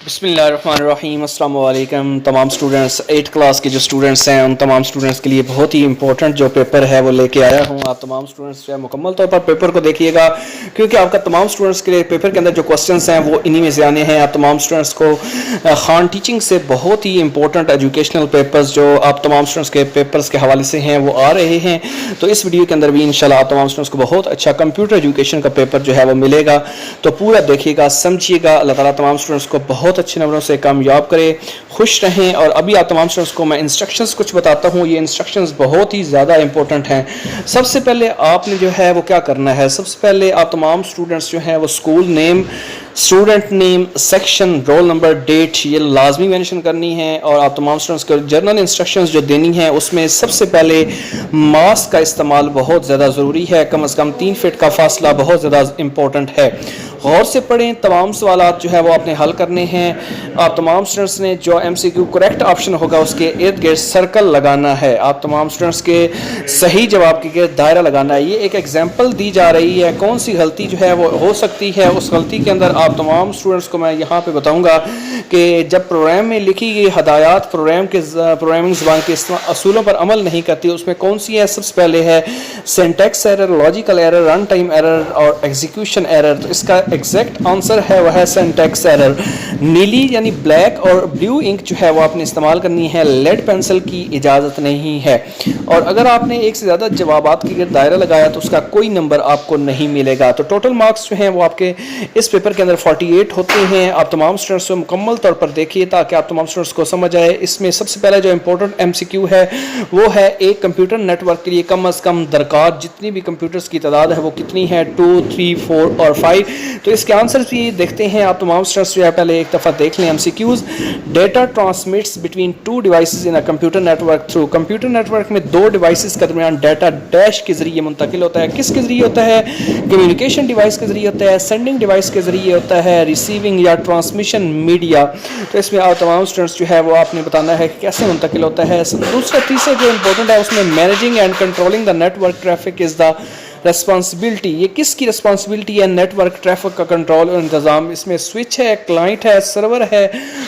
بسم اللہ الرحمن الرحیم. السلام علیکم تمام اسٹوڈنٹس. 8 کلاس کے جو اسٹوڈنٹس ہیں ان تمام اسٹوڈنٹس کے لیے بہت ہی امپورٹنٹ جو پیپر ہے وہ لے کے آیا ہوں. آپ تمام اسٹوڈنٹس جو ہے مکمل طور پر پیپر کو دیکھیے گا کیونکہ آپ کا تمام اسٹوڈنٹس کے لیے پیپر کے اندر جو کوسچنس ہیں وہ انہی میں سے آنے ہیں. آپ تمام اسٹوڈنٹس کو خان ٹیچنگ سے بہت ہی امپورٹنٹ ایجوکیشنل پیپرز جو آپ تمام اسٹوڈنٹس کے پیپرز کے حوالے سے ہیں وہ آ رہے ہیں. تو اس ویڈیو کے اندر بھی انشاءاللہ آپ تمام اسٹوڈنٹس کو بہت اچھا کمپیوٹر ایجوکیشن کا پیپر جو ہے وہ ملے گا. تو پورا دیکھیے گا, سمجھیے گا. اللہ تعالیٰ تمام اسٹوڈنٹس کو بہت اچھے نمبروں سے کامیاب کرے, خوش رہیں. اور ابھی آپ تمام اسٹوڈنٹس کو میں انسٹرکشنز کچھ بتاتا ہوں. یہ انسٹرکشنز بہت ہی زیادہ امپورٹنٹ ہیں. سب سے پہلے آپ نے جو ہے وہ کیا کرنا ہے, سب سے پہلے آپ تمام اسٹوڈنٹس جو ہیں وہ school name, student name, section, roll number, date یہ لازمی مینشن کرنی ہے. اور آپ تمام اسٹوڈنٹس کو جرنل انسٹرکشنز جو دینی ہیں اس میں سب سے پہلے ماسک کا استعمال بہت زیادہ ضروری ہے. کم از کم 3 فٹ کا فاصلہ بہت زیادہ امپورٹنٹ ہے. غور سے پڑھیں, تمام سوالات جو ہے وہ آپ نے حل کرنے ہیں. آپ تمام اسٹوڈنٹس نے جو ایم سی کیو کریکٹ آپشن ہوگا اس کے ارد گرد سرکل لگانا ہے. آپ تمام اسٹوڈنٹس کے صحیح جواب کے گرد دائرہ لگانا ہے. یہ ایک ایگزامپل دی جا رہی ہے کون سی غلطی جو ہے وہ ہو سکتی ہے. اس غلطی کے اندر آپ تمام اسٹوڈنٹس کو میں یہاں پہ بتاؤں گا کہ جب پروگرام میں لکھی گئی ہدایات پروگرامنگ زبان کے اصولوں پر عمل نہیں کرتی, اس میں کون سی ہے. سب سے پہلے ہے syntax error, logical error, run time error اور ایگزیکیوشن ایرر. تو اس کا ایگزیکٹ آنسر ہے وہ ہے سینٹیکس ایرر. نیلی یعنی بلیک اور بلیو انک جو ہے وہ آپ نے استعمال کرنی ہے, لیڈ پینسل کی اجازت نہیں ہے. اور اگر آپ نے ایک سے زیادہ جوابات کے گرد دائرہ لگایا تو اس کا کوئی نمبر آپ کو نہیں ملے گا. تو ٹوٹل مارکس جو ہیں وہ آپ کے اس پیپر کے اندر 48 ہوتے ہیں. آپ تمام اسٹوڈنٹس کو مکمل طور پر دیکھیے تاکہ آپ تمام اسٹوڈنٹس کو سمجھ آئے. اس میں سب سے پہلے جو امپورٹنٹ ایم سی کیو ہے وہ ہے ایک کمپیوٹر نیٹ ورک کے لیے کم از کم درکار جتنی بھی کمپیوٹرز کی تعداد ہے وہ کتنی ہے, 2, 3, 4 اور 5. تو اس کے آنسر بھی دیکھتے ہیں. آپ تمام اسٹوڈنٹس جو ہے پہلے ایک دفعہ دیکھ لیں M C Qs. Data transmits between 2 devices in computer network through. Computer network میں 2 ڈیوائسز کے درمیان ڈیٹا ڈیش کے ذریعے منتقل ہوتا ہے. کس کے ذریعے ہوتا ہے؟ کمیونیکیشن ڈیوائس کے ذریعے ہوتا ہے, سینڈنگ ڈیوائس کے ذریعے ہوتا ہے, ریسیونگ یا ٹرانسمیشن میڈیا. تو اس میں آپ تمام اسٹوڈنٹس جو ہے وہ آپ نے بتانا ہے کہ کیسے منتقل ہوتا ہے. تیسرا جو امپورٹنٹ ہے اس میں managing and controlling the network traffic is the responsibility. یہ کس کی ریسپانسبلٹی ہے؟ نیٹ ورک ٹریفک کا کنٹرول اور انتظام. اس میں سوئچ ہے, کلائنٹ ہے, سرور ہے,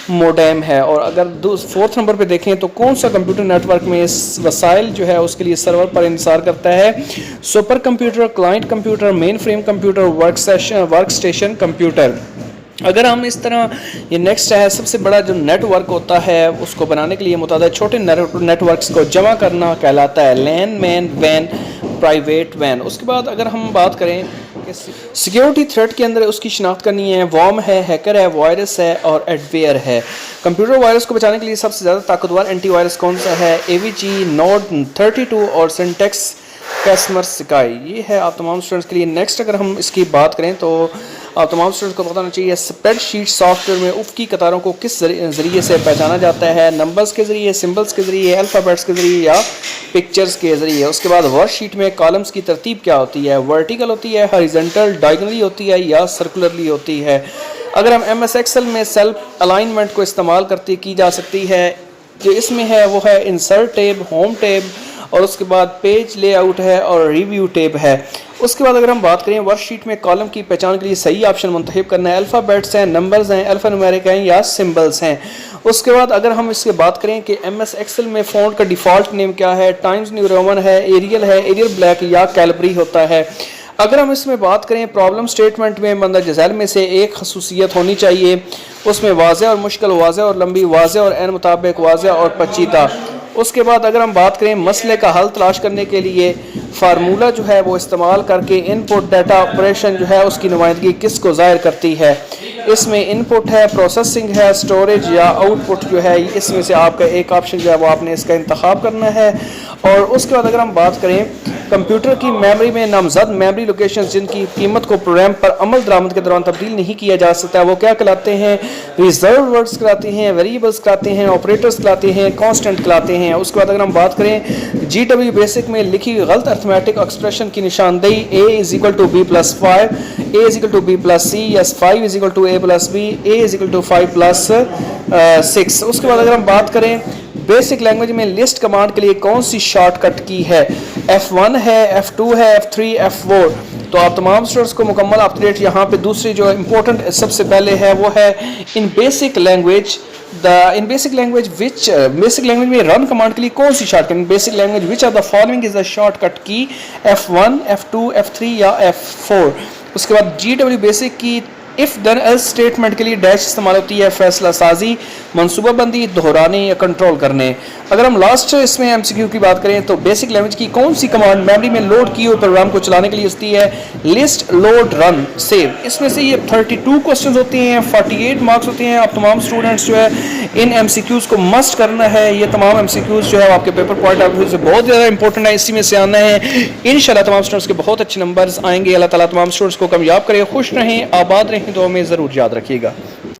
موڈیم ہے. اور اگر 4 نمبر پہ دیکھیں تو کون سا کمپیوٹر نیٹ ورک میں وسائل جو ہے اس کے لیے سرور پر انحصار کرتا ہے؟ Super computer, client computer, main frame computer, work station computer. اگر ہم اس طرح یہ نیکسٹ ہے, سب سے بڑا جو نیٹ ورک ہوتا ہے اس کو بنانے کے لیے متعدد چھوٹے نیٹ ورکس کو جمع کرنا کہلاتا ہے لین, مین, وین, پرائیویٹ وین. اس کے بعد اگر ہم بات کریں سیکیورٹی تھریٹ کے اندر اس کی شناخت کرنی ہے. وارم ہے, ہیکر ہے, وائرس ہے اور ایڈویئر ہے. کمپیوٹر وائرس کو بچانے کے لیے سب سے زیادہ طاقتور اینٹی وائرس کون سا ہے؟ اے وی جی, نوڈ 32 اور سینٹیکس کیسمر سکائی. یہ ہے آپ تمام اسٹوڈنٹس کے لیے. نیکسٹ اگر ہم اس کی بات کریں تو آپ تمام اسٹوڈنٹس کو بتانا چاہیے اسپریڈ شیٹ سافٹ ویئر میں افقی قطاروں کو کس ذریعے سے پہچانا جاتا ہے؟ نمبرز کے ذریعے, سمبلز کے ذریعے, الفابیٹس کے ذریعے یا پکچرز کے ذریعے. اس کے بعد ورک شیٹ میں کالمز کی ترتیب کیا ہوتی ہے؟ ورٹیکل ہوتی ہے, ہاریزنٹل, ڈائگنلی ہوتی ہے یا سرکولرلی ہوتی ہے؟ اگر ہم ایم ایس ایکسل میں سیلف الائنمنٹ کو استعمال کی جا سکتی ہے, جو اس میں ہے وہ ہے انسرٹ ٹیب, ہوم ٹیب اور اس کے بعد پیج لے آؤٹ ہے اور ریویو ٹیب ہے. اس کے بعد اگر ہم بات کریں ورک شیٹ میں کالم کی پہچان کے لیے صحیح آپشن منتخب کرنا ہے. الفابیٹس ہیں, نمبرز ہیں, الفا نیومیرک ہیں یا سمبلز ہیں. اس کے بعد اگر ہم اس کے بات کریں کہ ایم ایس ایکسل میں فونٹ کا ڈیفالٹ نیم کیا ہے؟ ٹائمز نیو رومن ہے, ایریل ہے, ایریل بلیک یا کیلبری ہوتا ہے. اگر ہم اس میں بات کریں پرابلم سٹیٹمنٹ میں مندرجہ ذیل میں سے ایک خصوصیت ہونی چاہیے. اس میں واضح اور مشکل, واضح اور لمبی, واضح اور عین مطابق, واضح اور پیچیدہ. اس کے بعد اگر ہم بات کریں مسئلے کا حل تلاش کرنے کے لیے فارمولہ جو ہے وہ استعمال کر کے ان پٹ ڈیٹا آپریشن جو ہے اس کی نمائندگی کس کو ظاہر کرتی ہے؟ اس میں ان پٹ ہے, پروسیسنگ ہے, سٹوریج یا آؤٹ پٹ جو ہے. اس میں سے آپ کا ایک آپشن جو ہے وہ آپ نے اس کا انتخاب کرنا ہے. اور اس کے بعد اگر ہم بات کریں کمپیوٹر کی میموری میں نامزد میموری لوکیشنز جن کی قیمت کو پروگرام پر عمل درآمد کے دوران تبدیل نہیں کیا جا سکتا وہ کیا کہلاتے ہیں؟ ریزرو ورڈز کہلاتے ہیں, ویریبلز کہلاتے ہیں, آپریٹرز کہلاتے ہیں, کانسٹنٹ کہلاتے ہیں. اس کے بعد اگر ہم بات کریں جی ڈبلیو بیسک میں لکھی غلط ارتھمیٹک ایکسپریشن کی نشاندہی a=b+5, a=b+c یا 5=a+b, a=5+6. اس کے بعد اگر ہم بات کریں بیسک لینگویج میں لسٹ کمانڈ کے لیے کون سی شارٹ کٹ کی ہے؟ F1 ہے, F2 ہے, F3, F4. تو آپ تمام اسٹوڈنٹس کو مکمل اپ ٹو ڈیٹ یہاں پہ دوسری جو امپورٹنٹ سب سے پہلے ہے وہ ہے in BASIC language BASIC language میں رن کمانڈ کے لیے کون سی short cut BASIC language which are the following is the short cut کی F1 F2 F3 یا F4. اس کے بعد GW بیسک کی اف دین ایلس اسٹیٹمنٹ کے لیے ڈیش استعمال ہوتی ہے فیصلہ سازی, منصوبہ بندی, دہرانے یا کنٹرول کرنے. اگر ہم لاسٹ اس میں MCQ کی بات کریں تو بیسک لینگویج کی کون سی کمانڈ میموری میں لوڈ کی ہوئے پروگرام کو چلانے کے لیے ہوتی ہے لسٹ لوڈ رن سیو. اس میں سے یہ 32 کوسچنز ہوتے ہیں, 48 مارکس ہوتے ہیں. آپ تمام اسٹوڈنٹس جو ہے ان MCQs کو مسٹ کرنا ہے. یہ تمام MCQs جو ہے آپ کے پیپر پوائنٹ آف ویو سے بہت زیادہ امپورٹنٹ ہے, اسی میں سے آنا ہے. انشاءاللہ تمام اسٹوڈنٹس کے بہت اچھے نمبرز آئیں گے. اللہ تعالیٰ تمام اسٹوڈنٹس کو کامیاب کرے. خوش رہیں, آباد رہیں, دعا میں ضرور یاد رکھیے گا.